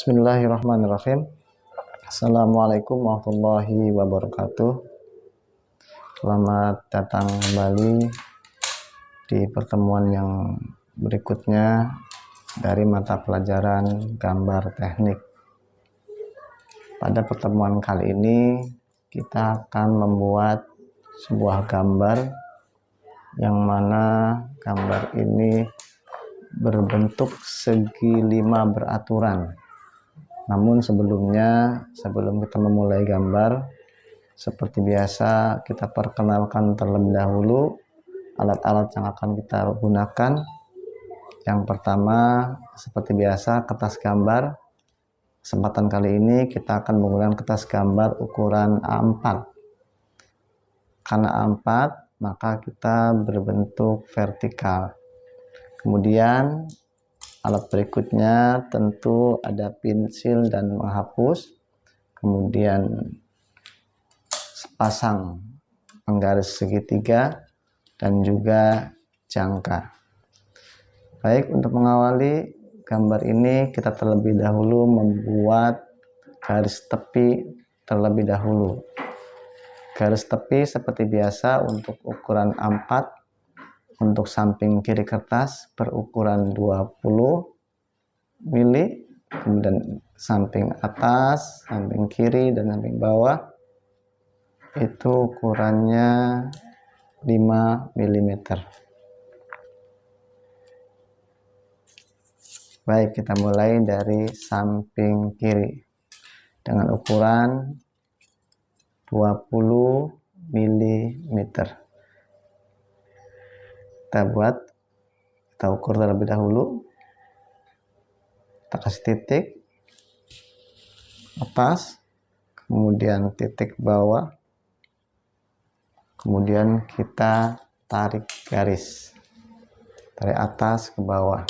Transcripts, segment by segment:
Bismillahirrahmanirrahim. Assalamualaikum warahmatullahi wabarakatuh. Selamat datang kembali di pertemuan yang berikutnya dari mata pelajaran gambar teknik. Pada pertemuan kali ini kita akan membuat sebuah gambar yang mana gambar ini berbentuk segi 5 beraturan. Namun sebelumnya, sebelum kita memulai gambar, seperti biasa kita perkenalkan terlebih dahulu alat-alat yang akan kita gunakan. Yang pertama, seperti biasa, kertas gambar. Kesempatan kali ini kita akan menggunakan kertas gambar ukuran A4. Karena A4, maka kita berbentuk vertikal. Kemudian alat berikutnya tentu ada pensil dan menghapus, kemudian sepasang penggaris segitiga dan juga jangka. Baik, untuk mengawali gambar ini kita terlebih dahulu membuat garis tepi terlebih dahulu. Garis tepi seperti biasa untuk ukuran A4. Untuk samping kiri kertas berukuran 20 mili, kemudian samping atas, samping kiri, dan samping bawah itu ukurannya 5 mm. Baik, kita mulai dari samping kiri dengan ukuran 20 mm. Kita ukur terlebih dahulu. Kita kasih titik atas, kemudian titik bawah, kemudian kita tarik garis dari atas ke bawah.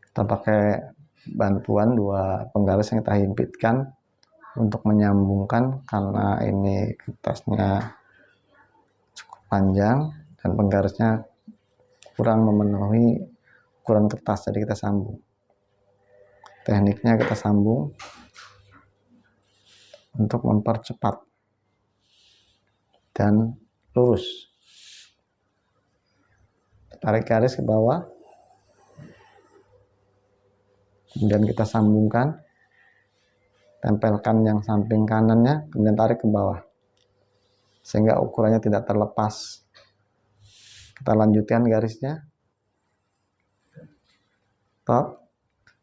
Kita pakai bantuan 2 penggaris yang kita himpitkan untuk menyambungkan, karena ini kertasnya cukup panjang dan penggarisnya kurang memenuhi ukuran kertas, jadi kita sambung. Tekniknya kita sambung untuk mempercepat dan lurus. Tarik garis ke bawah, kemudian kita sambungkan, tempelkan yang samping kanannya, kemudian tarik ke bawah sehingga ukurannya tidak terlepas. Kita lanjutkan garisnya, top,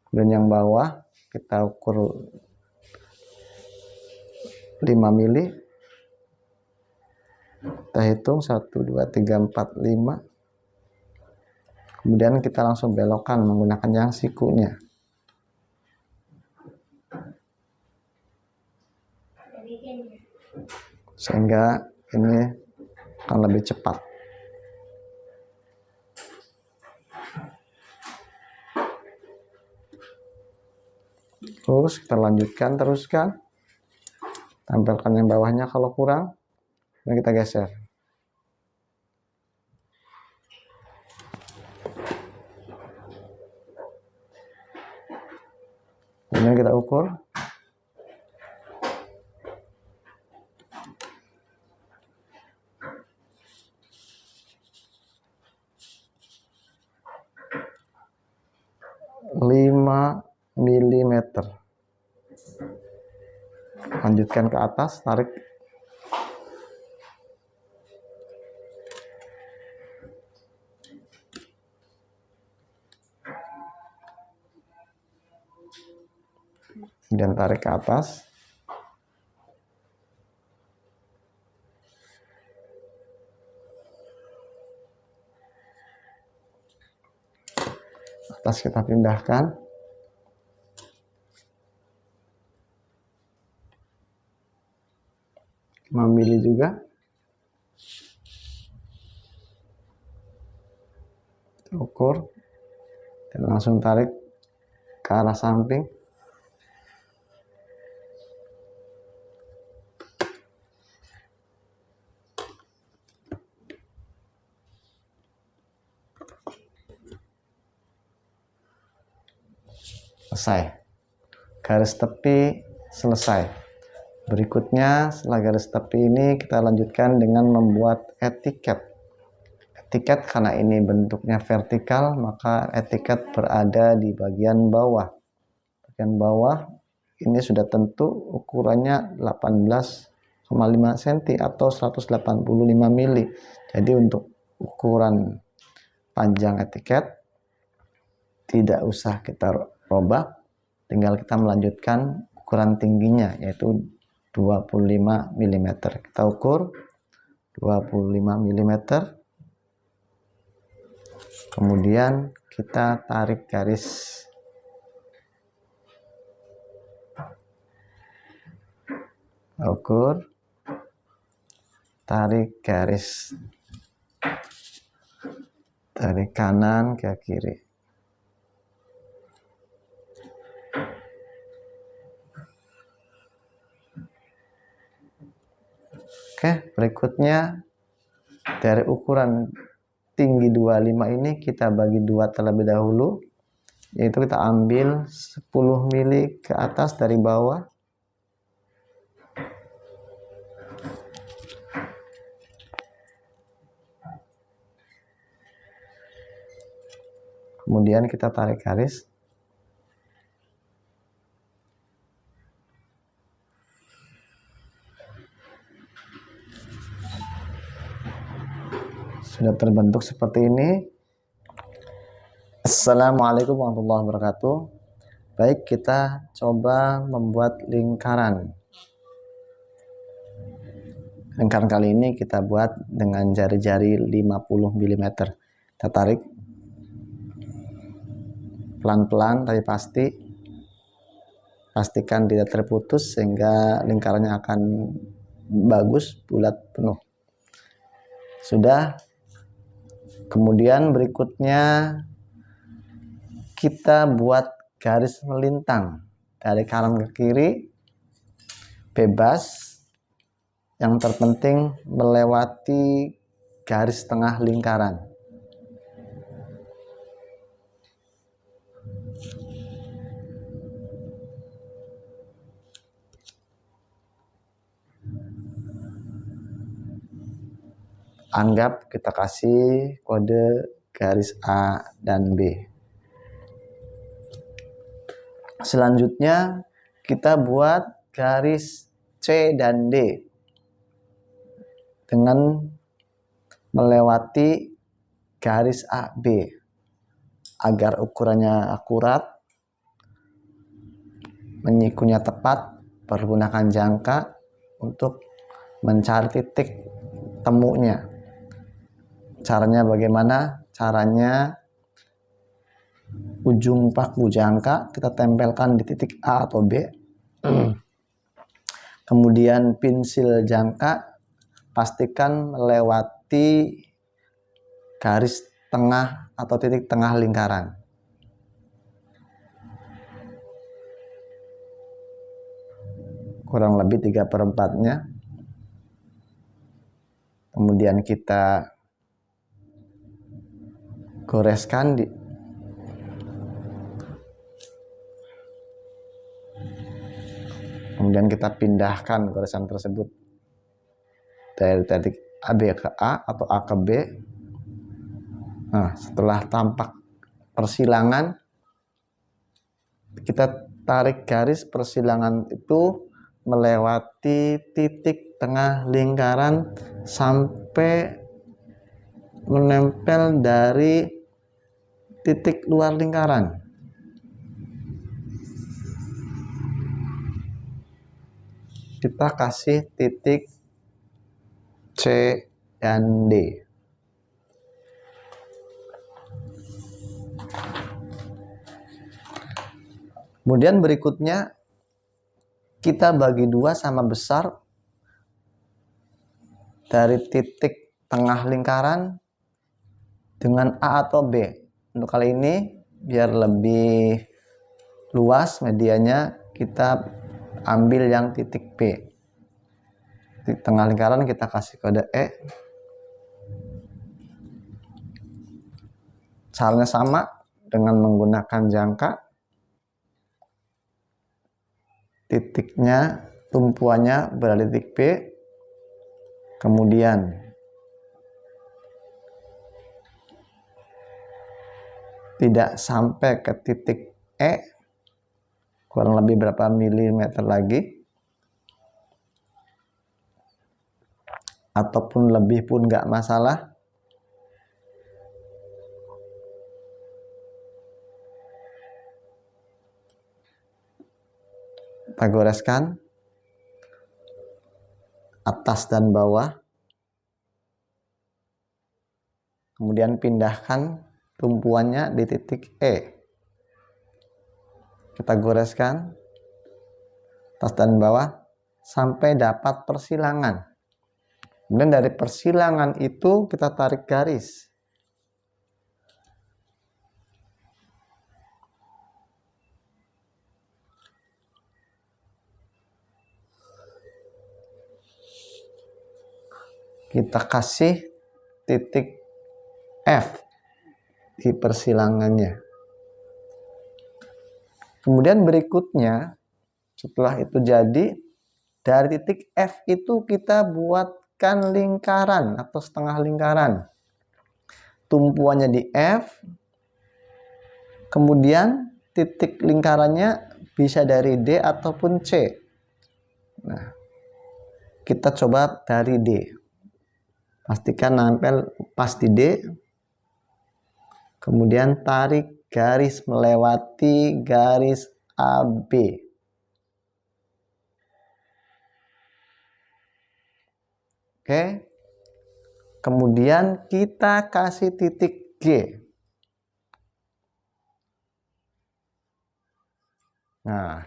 kemudian yang bawah kita ukur 5 mili. Kita hitung 1, 2, 3, 4, 5. Kemudian kita langsung belokkan menggunakan yang sikunya. Sehingga ini akan lebih cepat. Terus kita lanjutkan, teruskan. Tempelkan yang bawahnya kalau kurang, dan kita geser. Kemudian kita ukur. mm. Lanjutkan ke atas, tarik. Kemudian tarik ke atas. Atas kita pindahkan. Memilih juga. Ukur dan langsung tarik ke arah samping. Selesai. Garis tepi selesai. Berikutnya setelah garis tepi ini kita lanjutkan dengan membuat etiket. Etiket karena ini bentuknya vertikal, maka etiket berada di bagian bawah. Bagian bawah ini sudah tentu ukurannya 18,5 cm atau 185 mili. Jadi untuk ukuran panjang etiket tidak usah kita robah, tinggal kita melanjutkan ukuran tingginya yaitu 25 mm. Kita ukur 25 mm. Kemudian kita tarik garis. Ukur, tarik garis dari kanan ke kiri. Oke, berikutnya dari ukuran tinggi 25 ini kita bagi dua terlebih dahulu, yaitu kita ambil 10 mili ke atas dari bawah. Kemudian kita tarik garis. Sudah terbentuk seperti ini. Assalamualaikum warahmatullahi wabarakatuh. Baik, kita coba membuat lingkaran. Lingkaran kali ini kita buat dengan jari-jari 50 mm. Kita tarik pelan-pelan tapi pasti. Pastikan tidak terputus sehingga lingkarannya akan bagus, bulat, penuh. Sudah. Kemudian berikutnya kita buat garis melintang dari kanan ke kiri, bebas. Yang terpenting melewati garis tengah lingkaran. Anggap kita kasih kode garis A dan B. Selanjutnya kita buat garis C dan D dengan melewati garis AB agar ukurannya akurat, menyikunya tepat, pergunakan jangka untuk mencari titik temunya. Caranya bagaimana? Caranya ujung paku jangka kita tempelkan di titik A atau B. Kemudian pensil jangka pastikan melewati garis tengah atau titik tengah lingkaran. Kurang lebih 3/4-nya. Kemudian kita goreskan kemudian kita pindahkan goresan tersebut dari titik AB ke A atau A ke B. Nah, setelah tampak persilangan, kita tarik garis persilangan itu melewati titik tengah lingkaran sampai menempel dari titik luar lingkaran. Kita kasih titik C dan D. Kemudian berikutnya kita bagi dua sama besar dari titik tengah lingkaran dengan A atau B. Untuk kali ini biar lebih luas medianya, kita ambil yang titik B. Di tengah lingkaran kita kasih kode E. Caranya sama dengan menggunakan jangka. titiknya, tumpuannya berada di titik B, kemudian tidak sampai ke titik E, kurang lebih berapa milimeter lagi, ataupun lebih pun nggak masalah. Kita goreskan atas dan bawah, kemudian pindahkan tumpuannya di titik E. Kita goreskan atas dan bawah sampai dapat persilangan. Kemudian dari persilangan itu kita tarik garis. Kita kasih titik F di persilangannya. Kemudian berikutnya, setelah itu jadi, dari titik F itu kita buatkan lingkaran atau setengah lingkaran. Tumpuannya di F, kemudian titik lingkarannya bisa dari D ataupun C. Nah, kita coba dari D. Pastikan nempel pas di D. Kemudian tarik garis melewati garis AB. Oke. Kemudian kita kasih titik G. Nah,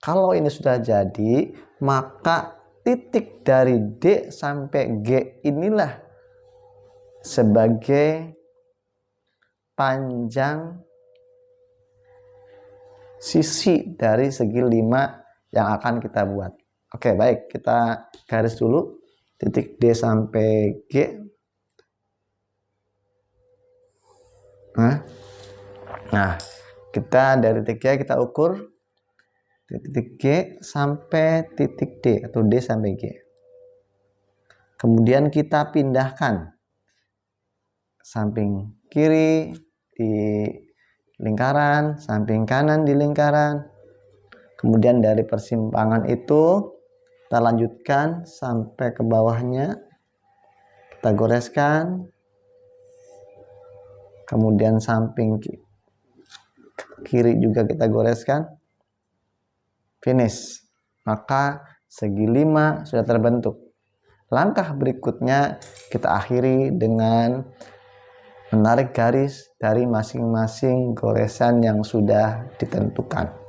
kalau ini sudah jadi, maka titik dari D sampai G inilah sebagai panjang sisi dari segi 5 yang akan kita buat. Oke, baik, kita garis dulu titik D sampai G. Nah, kita dari titik G kita ukur titik G sampai titik D atau D sampai G. Kemudian kita pindahkan samping kiri di lingkaran, samping kanan di lingkaran. Kemudian dari persimpangan itu kita lanjutkan sampai ke bawahnya. Kita goreskan. Kemudian samping kiri juga kita goreskan. Finish. Maka segi 5 sudah terbentuk. Langkah berikutnya kita akhiri dengan menarik garis dari masing-masing goresan yang sudah ditentukan.